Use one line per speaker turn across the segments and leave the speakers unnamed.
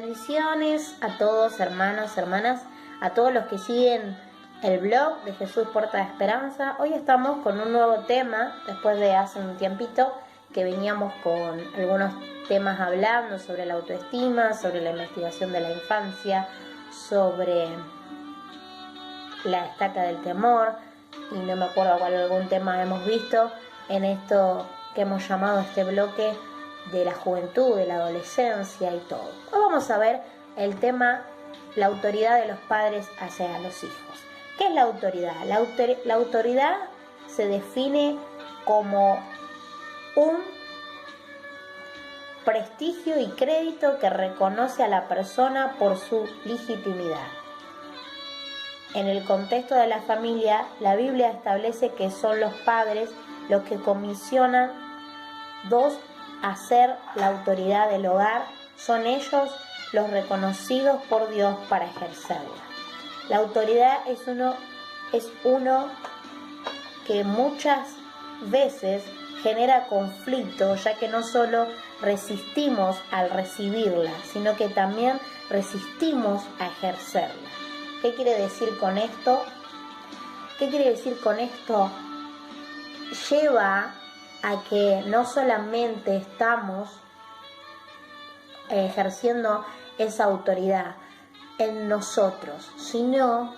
Bendiciones a todos, hermanos, hermanas, a todos los que siguen el blog de Jesús Puerta de Esperanza. Hoy estamos con un nuevo tema, después de hace un tiempito que veníamos con algunos temas hablando sobre la autoestima, sobre la investigación de la infancia, sobre la estaca del temor, y no me acuerdo cuál algún tema hemos visto en esto que hemos llamado este bloque de la juventud, de la adolescencia y todo. Hoy vamos a ver el tema, la autoridad de los padres hacia los hijos. ¿Qué es la autoridad? La autoridad se define como un prestigio y crédito que reconoce a la persona por su legitimidad. En el contexto de la familia, la Biblia establece que son los padres los que comisionan a ser la autoridad del hogar, son ellos los reconocidos por Dios para ejercerla. La autoridad es uno que muchas veces genera conflicto, ya que no solo resistimos al recibirla, sino que también resistimos a ejercerla. ¿Qué quiere decir con esto? ¿Qué quiere decir con esto? Lleva a que no solamente estamos ejerciendo esa autoridad en nosotros, sino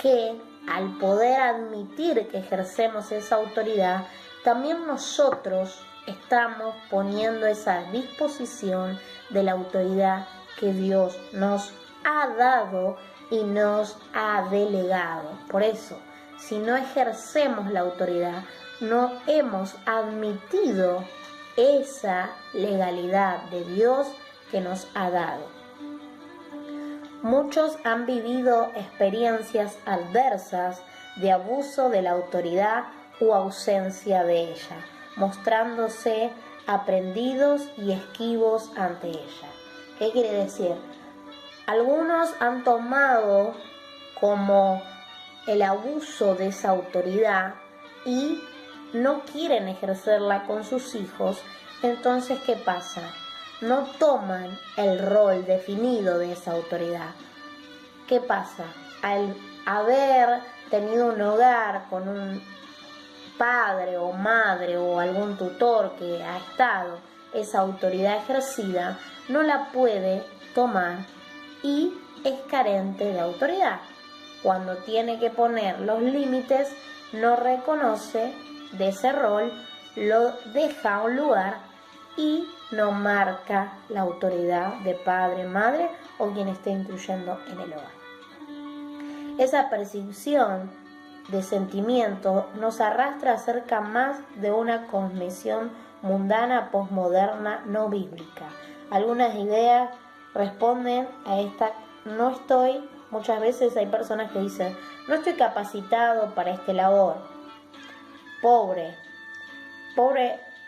que al poder admitir que ejercemos esa autoridad, también nosotros estamos poniendo esa disposición de la autoridad que Dios nos ha dado y nos ha delegado. Por eso, si no ejercemos la autoridad, no hemos admitido esa legalidad de Dios que nos ha dado. Muchos han vivido experiencias adversas de abuso de la autoridad u ausencia de ella, mostrándose aprendidos y esquivos ante ella. ¿Qué quiere decir? Algunos han tomado como el abuso de esa autoridad y no quieren ejercerla con sus hijos. Entonces, ¿qué pasa? No toman el rol definido de esa autoridad. ¿Qué pasa? Al haber tenido un hogar con un padre o madre o algún tutor que ha estado esa autoridad ejercida, no la puede tomar y es carente de autoridad. Cuando tiene que poner los límites, no reconoce de ese rol, lo deja a un lugar y no marca la autoridad de padre, madre o quien esté incluyendo en el hogar. Esa percepción de sentimiento nos arrastra acerca más de una cosmovisión mundana, posmoderna, no bíblica. Algunas ideas responden a esta muchas veces hay personas que dicen, no estoy capacitado para este labor. Pobre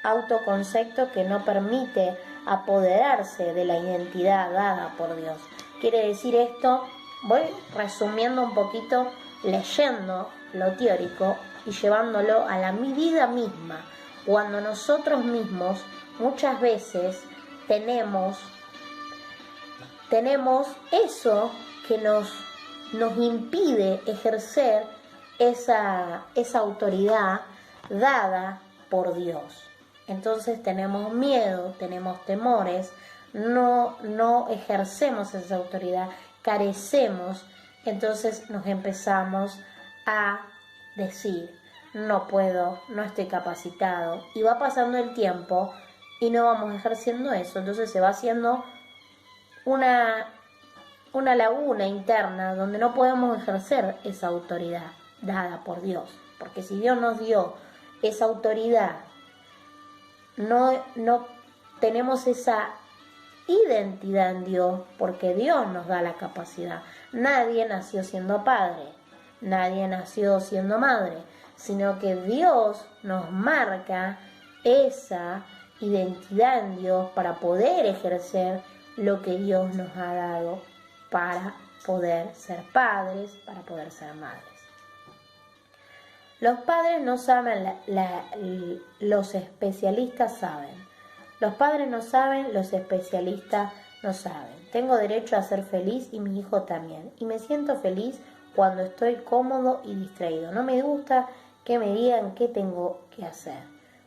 autoconcepto que no permite apoderarse de la identidad dada por Dios. Quiere decir esto, voy resumiendo un poquito, leyendo lo teórico y llevándolo a la vida misma. Cuando nosotros mismos muchas veces tenemos eso que nos impide ejercer esa autoridad dada por Dios. Entonces tenemos miedo, tenemos temores, no ejercemos esa autoridad, carecemos, entonces nos empezamos a decir, no puedo, no estoy capacitado, y va pasando el tiempo y no vamos ejerciendo eso, entonces se va haciendo una laguna interna donde no podemos ejercer esa autoridad dada por Dios, porque si Dios nos dio esa autoridad, no tenemos esa identidad en Dios, porque Dios nos da la capacidad. Nadie nació siendo padre, nadie nació siendo madre, sino que Dios nos marca esa identidad en Dios para poder ejercer lo que Dios nos ha dado para poder ser padres, para poder ser madres. Los padres no saben, los especialistas saben. Los padres no saben, los especialistas no saben. Tengo derecho a ser feliz y mi hijo también. Y me siento feliz cuando estoy cómodo y distraído. No me gusta que me digan qué tengo que hacer.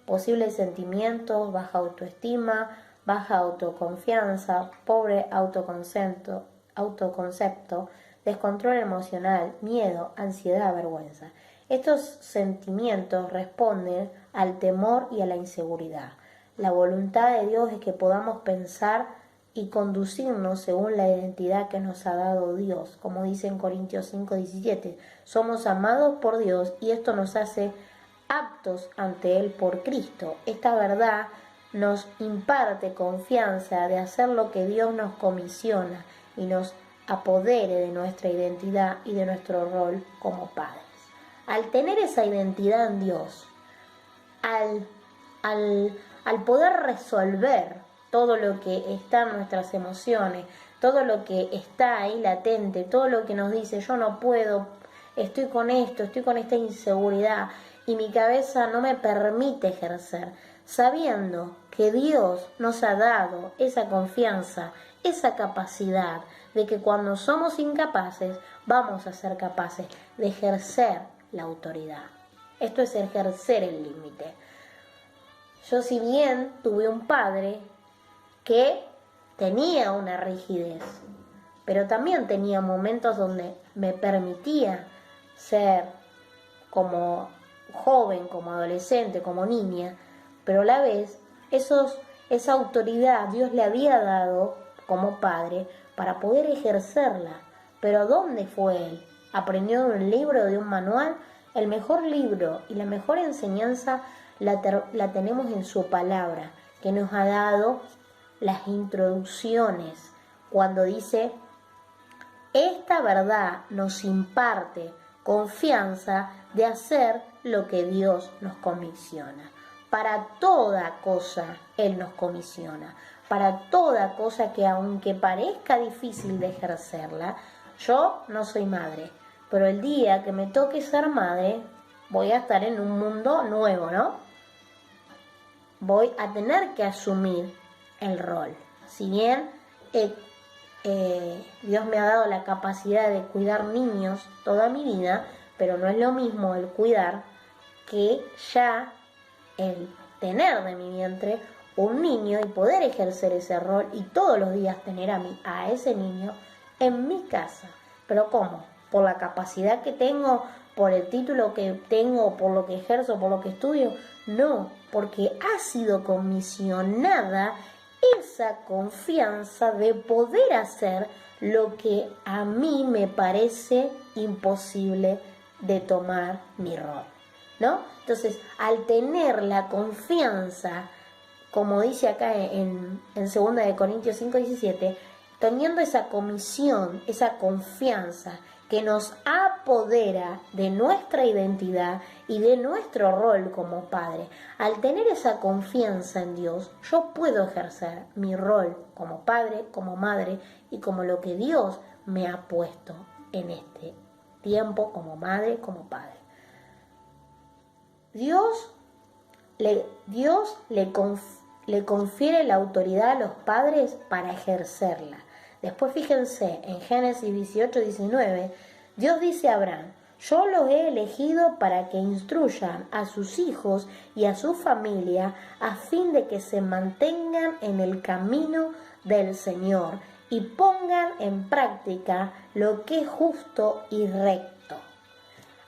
Posibles sentimientos, baja autoestima, baja autoconfianza, pobre autoconcepto, descontrol emocional, miedo, ansiedad, vergüenza. Estos sentimientos responden al temor y a la inseguridad. La voluntad de Dios es que podamos pensar y conducirnos según la identidad que nos ha dado Dios, como dice en Corintios 5:17. Somos amados por Dios y esto nos hace aptos ante Él por Cristo. Esta verdad nos imparte confianza de hacer lo que Dios nos comisiona y nos apodere de nuestra identidad y de nuestro rol como padres. Al tener esa identidad en Dios, al poder resolver todo lo que está en nuestras emociones, todo lo que está ahí latente, todo lo que nos dice yo no puedo, estoy con esto, estoy con esta inseguridad y mi cabeza no me permite ejercer, sabiendo que Dios nos ha dado esa confianza, esa capacidad de que cuando somos incapaces vamos a ser capaces de ejercer la autoridad. Esto es ejercer el límite. Yo, si bien tuve un padre que tenía una rigidez, pero también tenía momentos donde me permitía ser como joven, como adolescente, como niña, pero a la vez esa autoridad Dios le había dado como padre para poder ejercerla. Pero ¿dónde fue él? ¿Aprendió de un libro, de un manual? El mejor libro y la mejor enseñanza la tenemos en su palabra, que nos ha dado las introducciones, cuando dice: esta verdad nos imparte confianza de hacer lo que Dios nos comisiona. Para toda cosa Él nos comisiona, para toda cosa que aunque parezca difícil de ejercerla. Yo no soy madre, pero el día que me toque ser madre voy a estar en un mundo nuevo, ¿no? Voy a tener que asumir el rol. Si bien Dios me ha dado la capacidad de cuidar niños toda mi vida, pero no es lo mismo el cuidar que ya el tener de mi vientre un niño y poder ejercer ese rol y todos los días tener a ese niño en mi casa. ¿Pero cómo? ¿Por la capacidad que tengo? ¿Por el título que tengo? ¿Por lo que ejerzo? ¿Por lo que estudio? No, porque ha sido comisionada esa confianza de poder hacer lo que a mí me parece imposible de tomar mi rol, ¿no? Entonces, al tener la confianza, como dice acá en 2 Corintios 5:17, teniendo esa comisión, esa confianza que nos apodera de nuestra identidad y de nuestro rol como padre, al tener esa confianza en Dios, yo puedo ejercer mi rol como padre, como madre y como lo que Dios me ha puesto en este tiempo como madre, como padre. Dios le confiere la autoridad a los padres para ejercerla. Después fíjense, en Génesis 18:19, Dios dice a Abraham: yo los he elegido para que instruyan a sus hijos y a su familia a fin de que se mantengan en el camino del Señor y pongan en práctica lo que es justo y recto.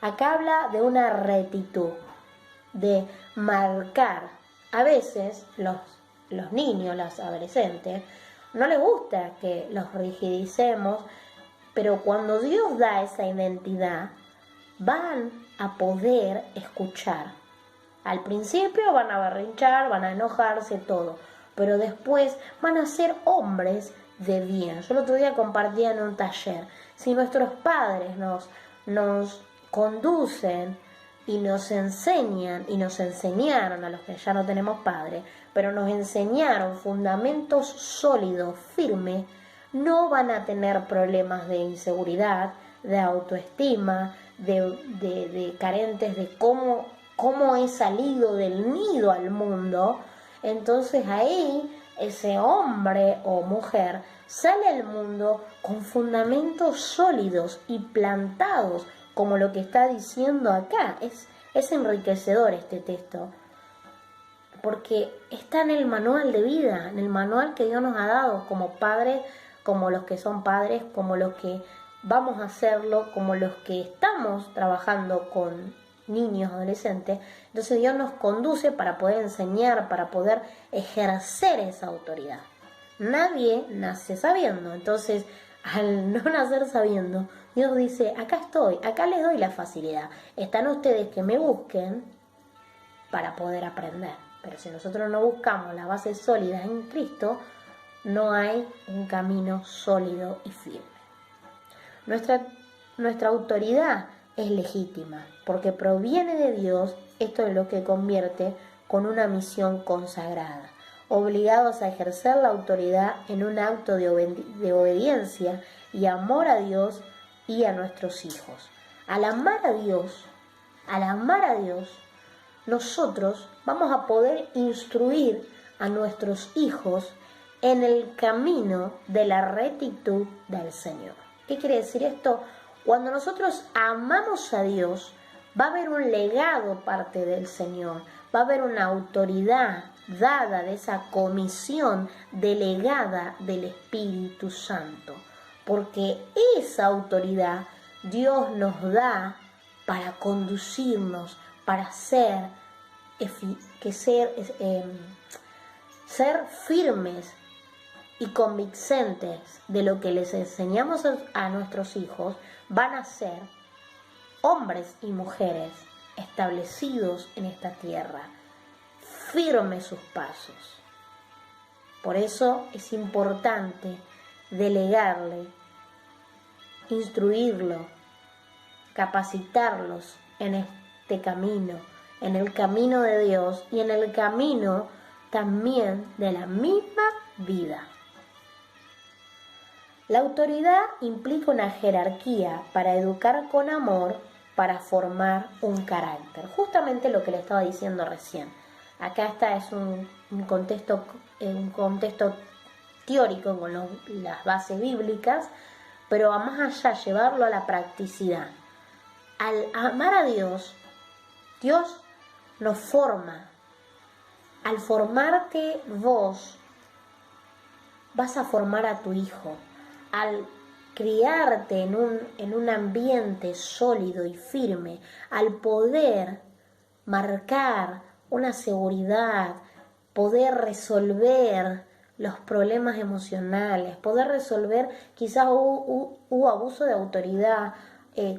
Acá habla de una rectitud, de marcar. A veces los niños, los adolescentes, no les gusta que los rigidicemos, pero cuando Dios da esa identidad, van a poder escuchar. Al principio van a berrinchar, van a enojarse, todo, pero después van a ser hombres de bien. Yo el otro día compartía en un taller, si nuestros padres nos conducen y nos enseñan, y nos enseñaron a los que ya no tenemos padre, pero nos enseñaron fundamentos sólidos, firmes, no van a tener problemas de inseguridad, de autoestima, de carentes de cómo he salido del nido al mundo. Entonces ahí ese hombre o mujer sale al mundo con fundamentos sólidos y plantados, como lo que está diciendo acá. Es enriquecedor este texto, porque está en el manual de vida, en el manual que Dios nos ha dado como padres, como los que son padres, como los que vamos a hacerlo, como los que estamos trabajando con niños, adolescentes. Entonces Dios nos conduce para poder enseñar, para poder ejercer esa autoridad. Nadie nace sabiendo, entonces al no nacer sabiendo, Dios dice, acá estoy, acá les doy la facilidad. Están ustedes que me busquen para poder aprender. Pero si nosotros no buscamos las bases sólidas en Cristo, no hay un camino sólido y firme. Nuestra autoridad es legítima, porque proviene de Dios. Esto es lo que convierte con una misión consagrada, obligados a ejercer la autoridad en un acto de obediencia y amor a Dios y a nuestros hijos. Al amar a Dios, nosotros vamos a poder instruir a nuestros hijos en el camino de la rectitud del Señor. ¿Qué quiere decir esto? Cuando nosotros amamos a Dios, va a haber un legado parte del Señor, va a haber una autoridad dada de esa comisión delegada del Espíritu Santo, porque esa autoridad Dios nos da para conducirnos, para ser firmes y convincentes de lo que les enseñamos a nuestros hijos. Van a ser hombres y mujeres establecidos en esta tierra, firmes sus pasos. Por eso es importante delegarle, instruirlo, capacitarlos en este camino, en el camino de Dios y en el camino también de la misma vida. La autoridad implica una jerarquía para educar con amor, para formar un carácter. Justamente lo que le estaba diciendo recién. Acá es un contexto teórico con las bases bíblicas, pero a más allá llevarlo a la practicidad. Al amar a Dios, Dios nos forma. Al formarte vos, vas a formar a tu hijo. Al criarte en un ambiente sólido y firme, al poder marcar una seguridad, poder resolver los problemas emocionales, poder resolver quizás hubo abuso de autoridad,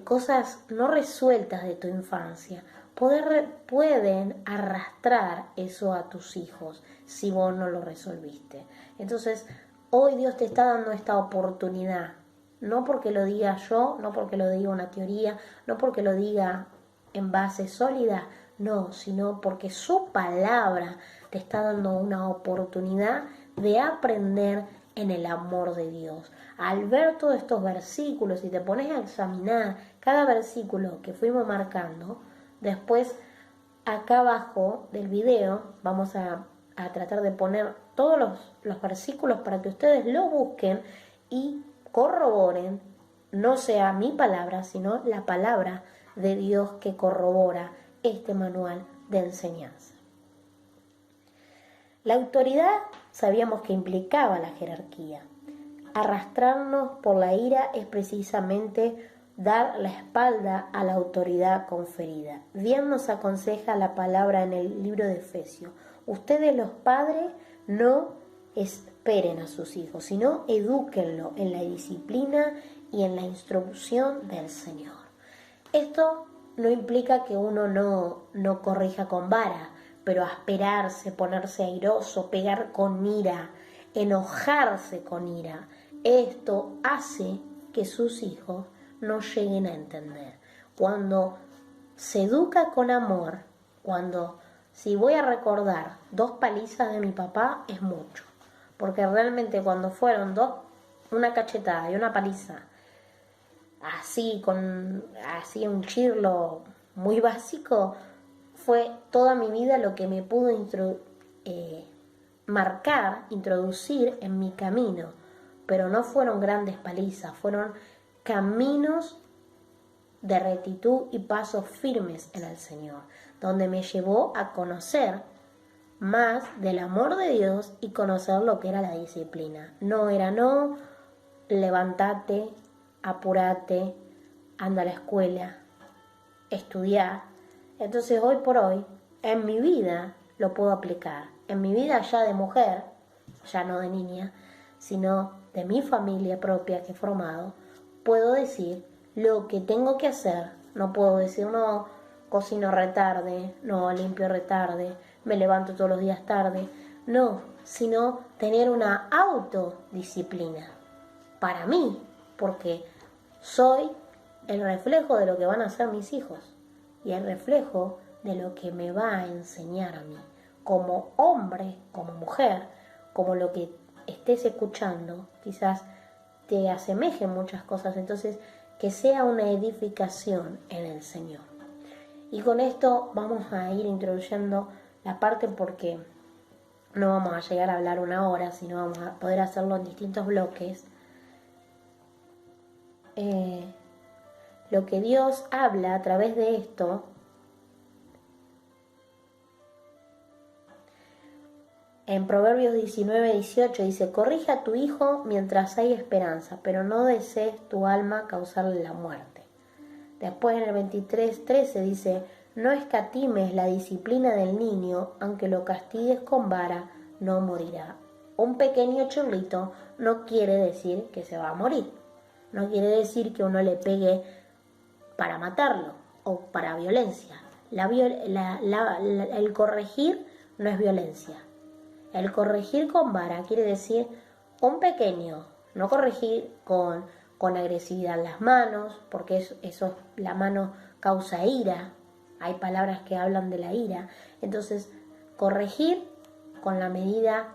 cosas no resueltas de tu infancia, pueden arrastrar eso a tus hijos si vos no lo resolviste. Entonces, hoy Dios te está dando esta oportunidad, no porque lo diga yo, no porque lo diga una teoría, no porque lo diga en base sólida, no, sino porque su palabra te está dando una oportunidad de aprender en el amor de Dios. Al ver todos estos versículos y te pones a examinar cada versículo que fuimos marcando, después acá abajo del video vamos a tratar de poner todos los versículos para que ustedes lo busquen y corroboren, no sea mi palabra, sino la palabra de Dios que corrobora este manual de enseñanza. La autoridad sabíamos que implicaba la jerarquía. Arrastrarnos por la ira es precisamente dar la espalda a la autoridad conferida. Bien nos aconseja la palabra en el libro de Efesios. Ustedes los padres no esperen a sus hijos, sino edúquenlo en la disciplina y en la instrucción del Señor. Esto no implica que uno no corrija con vara, pero asperarse, ponerse airoso, pegar con ira, enojarse con ira, esto hace que sus hijos no lleguen a entender. Cuando se educa con amor, si voy a recordar 2 palizas de mi papá, es mucho, porque realmente cuando fueron 2, una cachetada y una paliza, así un chirlo muy básico, fue toda mi vida lo que me pudo marcar, introducir en mi camino, pero no fueron grandes palizas, fueron caminos de rectitud y pasos firmes en el Señor, donde me llevó a conocer más del amor de Dios y conocer lo que era la disciplina. No era no, levántate, apúrate, anda a la escuela, estudiar. Entonces hoy por hoy, en mi vida lo puedo aplicar. En mi vida ya de mujer, ya no de niña, sino de mi familia propia que he formado, puedo decir lo que tengo que hacer. No puedo decir, no, cocino retarde, no, limpio retarde, me levanto todos los días tarde. No, sino tener una autodisciplina para mí, porque soy el reflejo de lo que van a ser mis hijos y el reflejo de lo que me va a enseñar a mí, como hombre, como mujer, como lo que estés escuchando, quizás te asemejen muchas cosas, entonces que sea una edificación en el Señor. Y con esto vamos a ir introduciendo la parte, porque no vamos a llegar a hablar una hora, sino vamos a poder hacerlo en distintos bloques. Lo que Dios habla a través de esto en Proverbios 19:18 dice: corrige a tu hijo mientras hay esperanza, pero no desees tu alma causarle la muerte. Después en el 23:13 dice: no escatimes la disciplina del niño, aunque lo castigues con vara, no morirá. Un pequeño churrito no quiere decir que se va a morir. No quiere decir que uno le pegue para matarlo o para violencia. El corregir no es violencia. El corregir con vara quiere decir un pequeño, no corregir con agresividad las manos, porque eso, la mano causa ira. Hay palabras que hablan de la ira. Entonces, corregir con la medida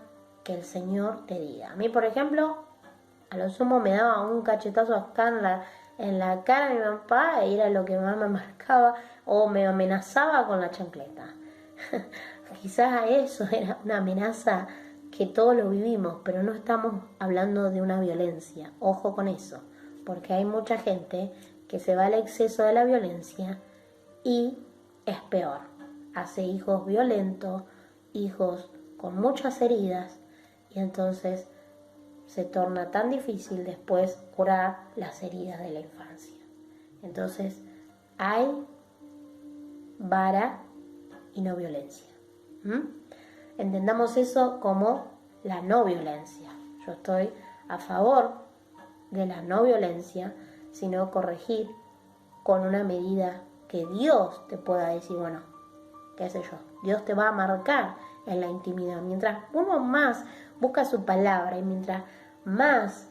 que el Señor te diga. A mí, por ejemplo, a lo sumo me daba un cachetazo acá en la cara de mi papá, y era lo que más me marcaba, o me amenazaba con la chancleta. Quizás eso era una amenaza que todos lo vivimos, pero no estamos hablando de una violencia. Ojo con eso, porque hay mucha gente que se va al exceso de la violencia y es peor. Hace hijos violentos, hijos con muchas heridas, y entonces se torna tan difícil después curar las heridas de la infancia. Entonces hay vara y no violencia. Entendamos eso como la no violencia. Yo estoy a favor de la no violencia, sino corregir con una medida que Dios te pueda decir, bueno, qué sé yo, Dios te va a marcar en la intimidad. Mientras uno más busca su palabra y mientras más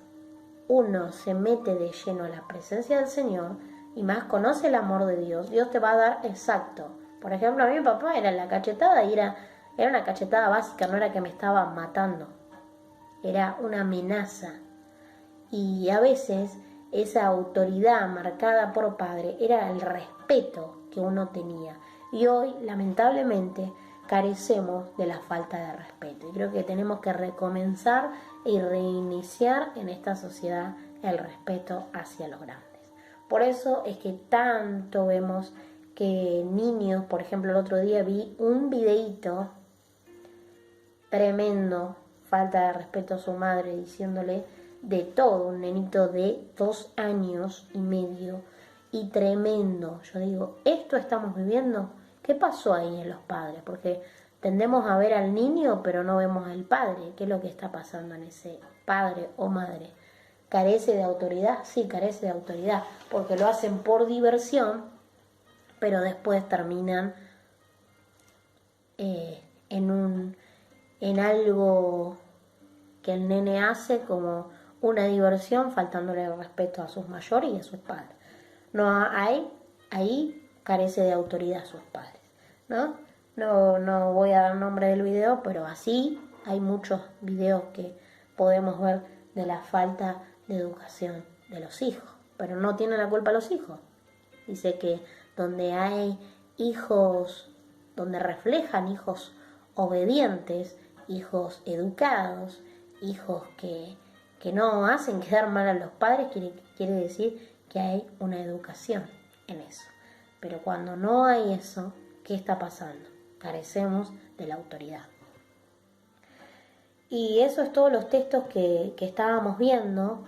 uno se mete de lleno a la presencia del Señor y más conoce el amor de Dios, Dios te va a dar exacto. Por ejemplo, a mí mi papá era la cachetada y era una cachetada básica, no era que me estaba matando, era una amenaza. Y a veces esa autoridad marcada por padre era el respeto que uno tenía. Y hoy, lamentablemente, carecemos de la falta de respeto. Y creo que tenemos que recomenzar y reiniciar en esta sociedad el respeto hacia los grandes. Por eso es que tanto vemos que niños, por ejemplo, el otro día vi un videíto tremendo, falta de respeto a su madre, diciéndole de todo, un nenito de 2 años y medio, y tremendo. Yo digo, ¿esto estamos viviendo? ¿Qué pasó ahí en los padres? Porque tendemos a ver al niño, pero no vemos al padre. ¿Qué es lo que está pasando en ese padre o madre? ¿Carece de autoridad? Sí, carece de autoridad, porque lo hacen por diversión, pero después terminan en algo que el nene hace como una diversión, faltándole el respeto a sus mayores y a sus padres. No hay, ahí carece de autoridad sus padres, ¿no? No voy a dar nombre del video, pero así hay muchos videos que podemos ver de la falta de educación de los hijos, pero no tienen la culpa los hijos. Dice que donde hay hijos, donde reflejan hijos obedientes, hijos educados, hijos que no hacen quedar mal a los padres, quiere decir que hay una educación en eso. Pero cuando no hay eso, ¿qué está pasando? Carecemos de la autoridad. Y eso es todos los textos que estábamos viendo.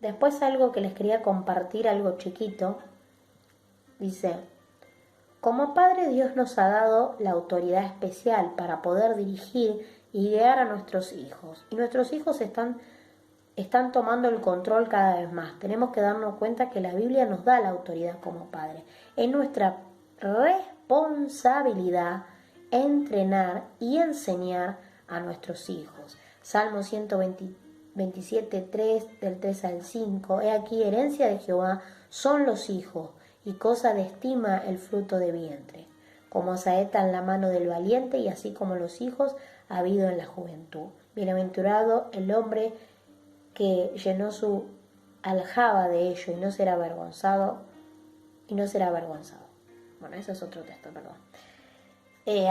Después algo que les quería compartir, algo chiquito. Dice, como Padre Dios nos ha dado la autoridad especial para poder dirigir y guiar a nuestros hijos. Y nuestros hijos están tomando el control cada vez más. Tenemos que darnos cuenta que la Biblia nos da la autoridad como padre. Es nuestra responsabilidad entrenar y enseñar a nuestros hijos. Salmo 127:3, del 3 al 5. He aquí, herencia de Jehová son los hijos, y cosa de estima el fruto de vientre. Como saeta en la mano del valiente, y así como los hijos ha habido en la juventud. Bienaventurado el hombre que llenó su aljaba de ello y no será avergonzado. Bueno, ese es otro texto, perdón.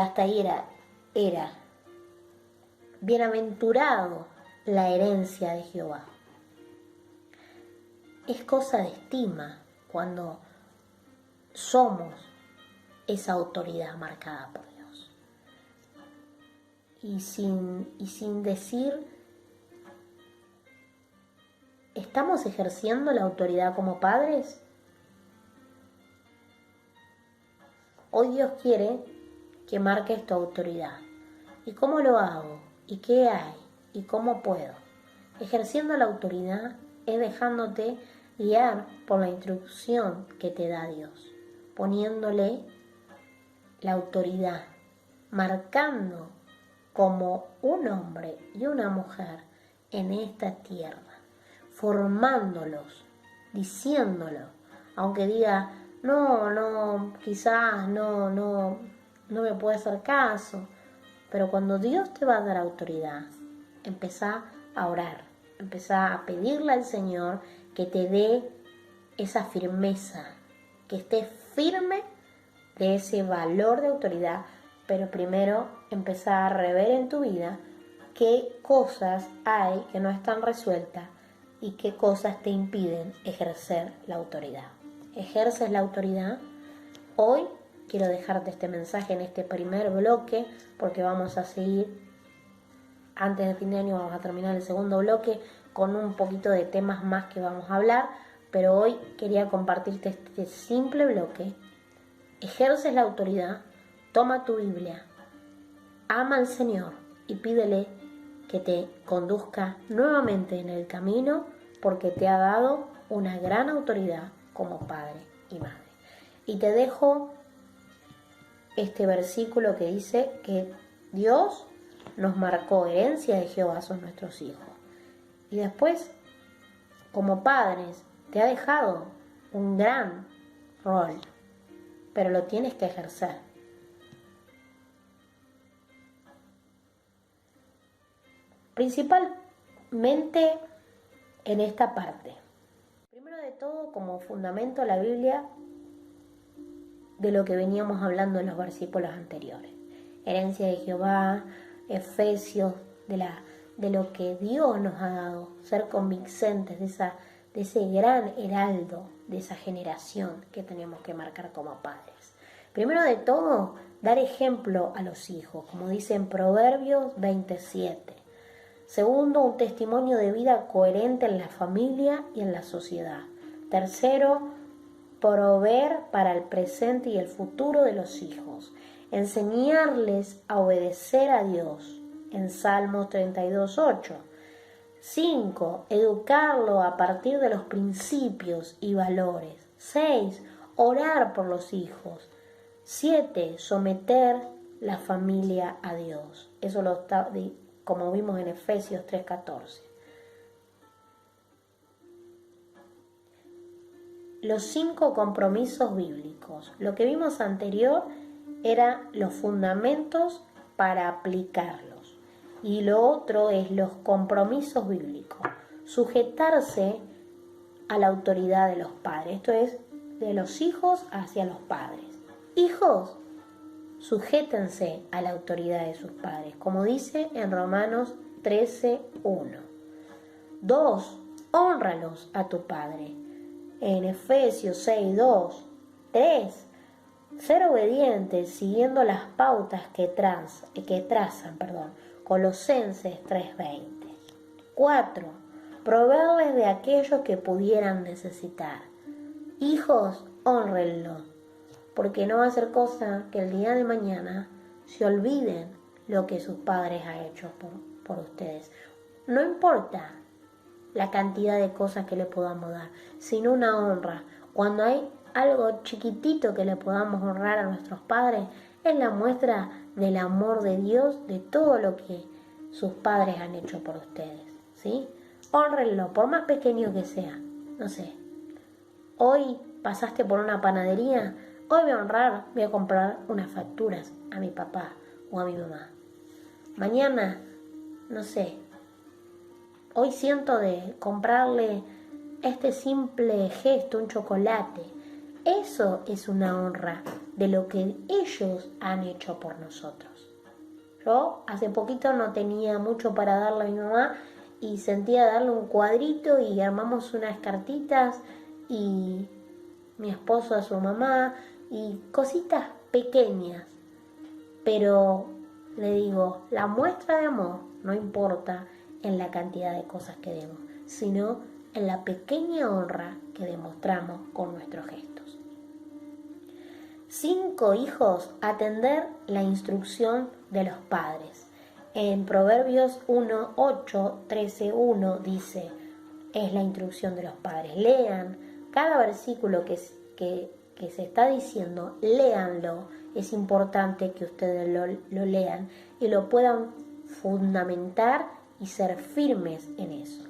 Hasta ahí era bienaventurado la herencia de Jehová. Es cosa de estima cuando somos esa autoridad marcada por Dios. Y sin decir, ¿estamos ejerciendo la autoridad como padres? Hoy Dios quiere que marques tu autoridad. ¿Y cómo lo hago? ¿Y qué hay? ¿Y cómo puedo? Ejerciendo la autoridad es dejándote guiar por la instrucción que te da Dios, poniéndole la autoridad, marcando como un hombre y una mujer en esta tierra, formándolos, diciéndolo, aunque diga, quizás no me puede hacer caso, pero cuando Dios te va a dar autoridad, empezá a orar, empezá a pedirle al Señor que te dé esa firmeza, que estés firme de ese valor de autoridad, pero primero empezá a rever en tu vida qué cosas hay que no están resueltas y qué cosas te impiden ejercer la autoridad. ¿Ejerces la autoridad? Hoy quiero dejarte este mensaje en este primer bloque, porque vamos a seguir, antes de fin de año vamos a terminar el segundo bloque con un poquito de temas más que vamos a hablar, pero hoy quería compartirte este simple bloque. Ejerces la autoridad, toma tu Biblia, ama al Señor y pídele que te conduzca nuevamente en el camino, porque te ha dado una gran autoridad como padre y madre. Y te dejo este versículo que dice que Dios nos marcó, herencia de Jehová son nuestros hijos. Y después, como padres, te ha dejado un gran rol, pero lo tienes que ejercer. Principalmente en esta parte. Primero de todo, como fundamento, la Biblia, de lo que veníamos hablando en los versículos anteriores. Herencia de Jehová, Efesios, de lo que Dios nos ha dado, ser convincentes de ese gran heraldo, de esa generación que tenemos que marcar como padres. Primero de todo, dar ejemplo a los hijos, como dice en Proverbios 27. Segundo, un testimonio de vida coherente en la familia y en la sociedad. Tercero, proveer para el presente y el futuro de los hijos. Enseñarles a obedecer a Dios, en Salmos 32:8. 5. Educarlo a partir de los principios y valores. 6. Orar por los hijos. 7. Someter la familia a Dios. Eso lo está, como vimos en Efesios 3:14. Los 5 compromisos bíblicos. Lo que vimos anterior eran los fundamentos para aplicarlos. Y lo otro es los compromisos bíblicos. Sujetarse a la autoridad de los padres. Esto es de los hijos hacia los padres. Hijos, Sujétense a la autoridad de sus padres, como dice en Romanos 13:1. 2. Hónralos a tu padre. En Efesios 6:2. 3. Ser obedientes siguiendo las pautas que trazan. Colosenses 3:20. 4. Proveerles de aquello que pudieran necesitar. Hijos, hónrenlo, porque no va a ser cosa que el día de mañana se olviden lo que sus padres han hecho por ustedes. No importa la cantidad de cosas que le podamos dar, sino una honra. Cuando hay algo chiquitito que le podamos honrar a nuestros padres, es la muestra del amor de Dios, de todo lo que sus padres han hecho por ustedes, ¿sí? Hónrenlo, por más pequeño que sea. No sé, hoy pasaste por una panadería, hoy voy a honrar, voy a comprar unas facturas a mi papá o a mi mamá. Mañana, no sé, hoy siento de comprarle este simple gesto, un chocolate. Eso es una honra de lo que ellos han hecho por nosotros. Yo hace poquito no tenía mucho para darle a mi mamá y sentía darle un cuadrito y armamos unas cartitas y mi esposo a su mamá y cositas pequeñas. Pero le digo, la muestra de amor no importa en la cantidad de cosas que demos, sino en la pequeña honra que demostramos con nuestros gestos. 5. Hijos, atender la instrucción de los padres. En Proverbios 1:8, 13:1 dice, es la instrucción de los padres. Lean cada versículo que se está diciendo, léanlo. Es importante que ustedes lo lean y lo puedan fundamentar y ser firmes en eso.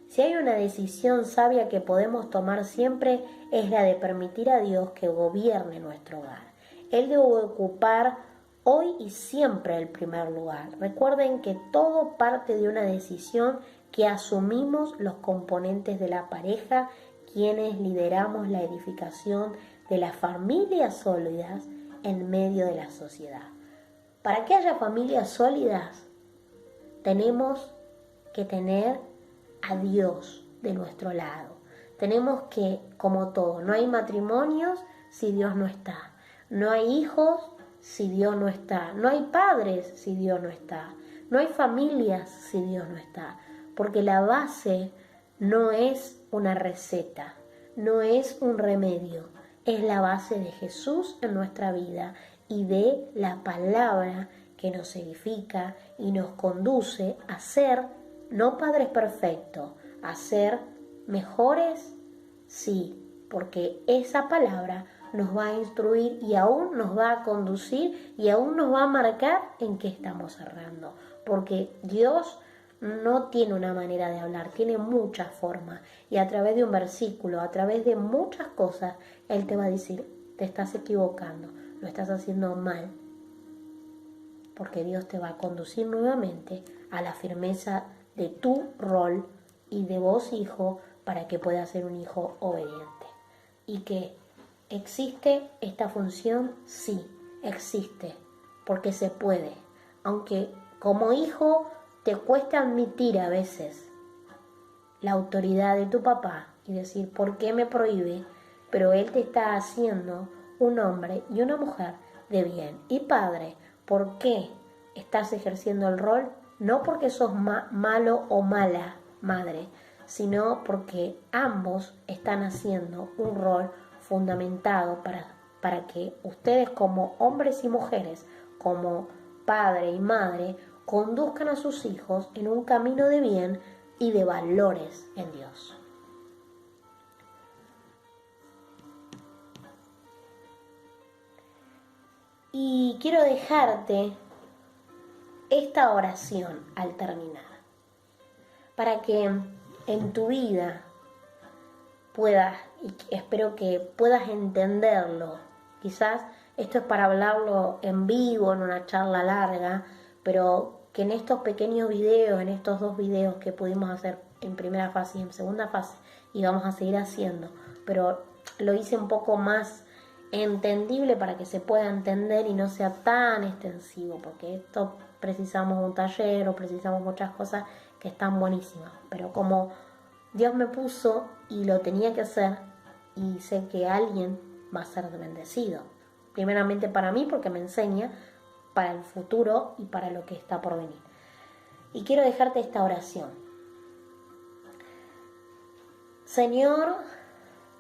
Si hay una decisión sabia que podemos tomar siempre, es la de permitir a Dios que gobierne nuestro hogar. Él debe ocupar hoy y siempre el primer lugar. Recuerden que todo parte de una decisión que asumimos los componentes de la pareja, quienes lideramos la edificación de las familias sólidas en medio de la sociedad. Para que haya familias sólidas, tenemos que tener a Dios de nuestro lado. Tenemos que, como todo, no hay matrimonios si Dios no está. No hay hijos si Dios no está. No hay padres si Dios no está. No hay familias si Dios no está. Porque la base no es una receta, no es un remedio. Es la base de Jesús en nuestra vida y de la palabra que nos edifica y nos conduce a ser, no padres perfectos, a ser mejores, sí, porque esa palabra nos va a instruir y aún nos va a conducir y aún nos va a marcar en qué estamos errando, porque Dios no tiene una manera de hablar, tiene muchas formas y a través de un versículo, a través de muchas cosas, Él te va a decir, te estás equivocando, lo estás haciendo mal, porque Dios te va a conducir nuevamente a la firmeza de tu rol y de vos, hijo, para que puedas ser un hijo obediente. Y que existe esta función, sí, existe, porque se puede, aunque como hijo te cuesta admitir a veces la autoridad de tu papá y decir, ¿por qué me prohíbe? Pero él te está haciendo un hombre y una mujer de bien. Y padre, ¿por qué estás ejerciendo el rol? No porque sos malo o mala madre, sino porque ambos están haciendo un rol fundamentado para que ustedes como hombres y mujeres, como padre y madre, conduzcan a sus hijos en un camino de bien y de valores en Dios. Y quiero dejarte esta oración al terminar, para que en tu vida puedas, y espero que puedas entenderlo. Quizás esto es para hablarlo en vivo, en una charla larga, pero que en estos pequeños videos, en estos 2 videos que pudimos hacer en primera fase y en segunda fase, y vamos a seguir haciendo, pero lo hice un poco más entendible para que se pueda entender y no sea tan extensivo, porque esto precisamos un taller o precisamos muchas cosas que están buenísimas, pero como Dios me puso y lo tenía que hacer, y sé que alguien va a ser bendecido, primeramente para mí porque me enseña, para el futuro y para lo que está por venir. Y quiero dejarte esta oración. Señor,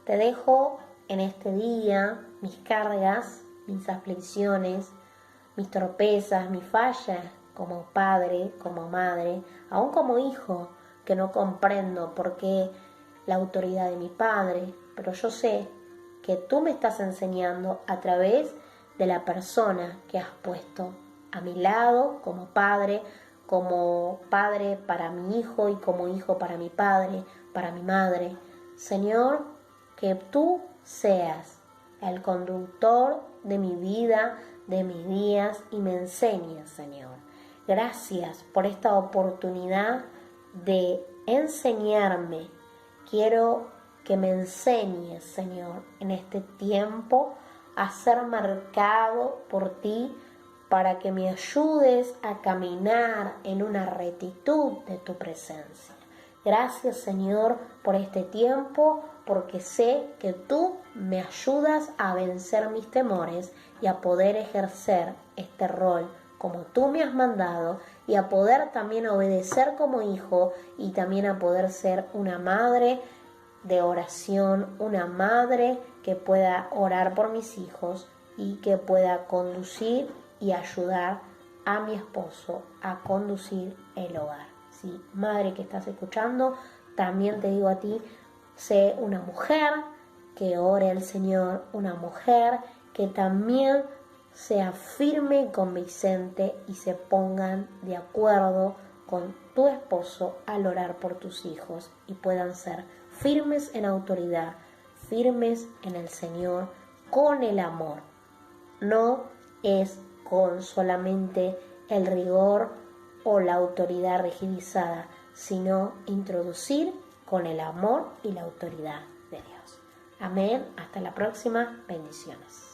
te dejo en este día mis cargas, mis aflicciones, mis torpezas, mis fallas como padre, como madre, aún como hijo, que no comprendo por qué la autoridad de mi padre, pero yo sé que tú me estás enseñando a través de la persona que has puesto a mi lado como padre para mi hijo y como hijo para mi padre, para mi madre. Señor, que tú seas el conductor de mi vida, de mis días y me enseñes, Señor. Gracias por esta oportunidad de enseñarme. Quiero que me enseñes, Señor, en este tiempo a ser marcado por ti, para que me ayudes a caminar en una rectitud de tu presencia. Gracias, Señor, por este tiempo, porque sé que tú me ayudas a vencer mis temores y a poder ejercer este rol como tú me has mandado, y a poder también obedecer como hijo, y también a poder ser una madre de oración, una madre que pueda orar por mis hijos y que pueda conducir y ayudar a mi esposo a conducir el hogar. Sí, madre que estás escuchando, también te digo a ti, sé una mujer que ore al Señor, una mujer que también sea firme y convincente y se pongan de acuerdo con tu esposo al orar por tus hijos y puedan ser firmes en autoridad, firmes en el Señor, con el amor. No es con solamente el rigor o la autoridad rigidizada, sino introducir con el amor y la autoridad de Dios. Amén. Hasta la próxima. Bendiciones.